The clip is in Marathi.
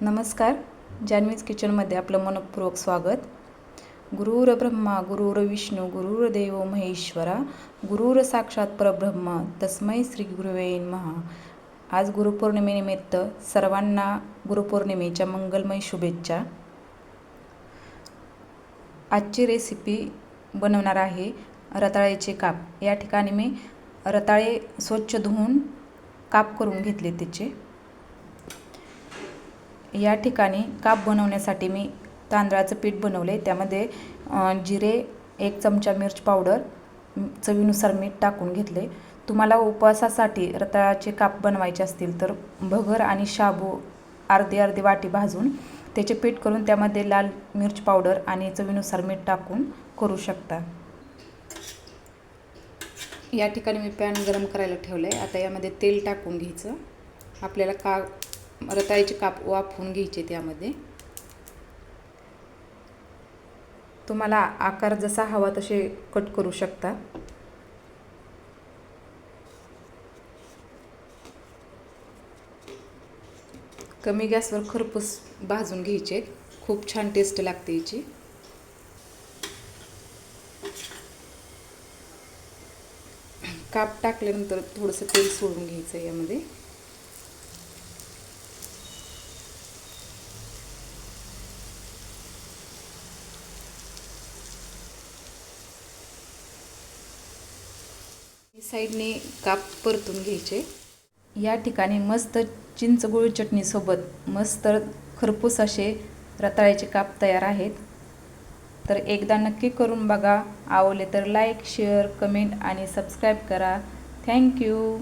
नमस्कार. जान्हवीज किचनमध्ये आपलं मनपूर्वक स्वागत. गुरुर ब्रह्मा गुरुर्विष्णू गुरुर्देव महेश्वरा गुरुर साक्षात परब्रह्म तस्मै श्री गुरुवे नमः. आज गुरुपौर्णिमेनिमित्त सर्वांना गुरुपौर्णिमेच्या मंगलमय शुभेच्छा. आजची रेसिपी बनवणार आहे रताळ्याचे काप. या ठिकाणी मी रताळे स्वच्छ धुवून काप करून घेतले त्याचे. या ठिकाणी काप बनवण्यासाठी मी तांदळाचं पीठ बनवले. त्यामध्ये जिरे, 1 चमचा मिरच पावडर, चवीनुसार मीठ टाकून घेतले. तुम्हाला उपवासासाठी रताळ्याचे काप बनवायचे असतील तर भगर आणि शाबू अर्धी वाटी भाजून त्याचे पीठ करून त्यामध्ये लाल मिरच पावडर आणि चवीनुसार मीठ टाकून करू शकता. या ठिकाणी मी पॅन गरम करायला ठेवलं आहे. आता यामध्ये तेल टाकून घ्यायचं. आपल्याला रताळ्याचे काप वाफवून घ्यायचे. त्यामध्ये तुम्हाला आकार जसा हवा तसे कट करू शकता. कमी गॅसवर खरपूस भाजून घ्यायचे. खूप छान टेस्ट लागते याची. काप टाकल्यानंतर थोडंसं तेल सोडून घ्यायचं यामध्ये. साईडने काप परतून घ्यायचे. या ठिकाणी मस्त चिंच गुळ चटणीसोबत मस्त खरपूस असे रताळ्याचे काप तयार आहेत. तर एकदा नक्की करून बघा. आवडले तर लाईक, शेअर, कमेंट आणि सबस्क्राईब करा. थँक्यू.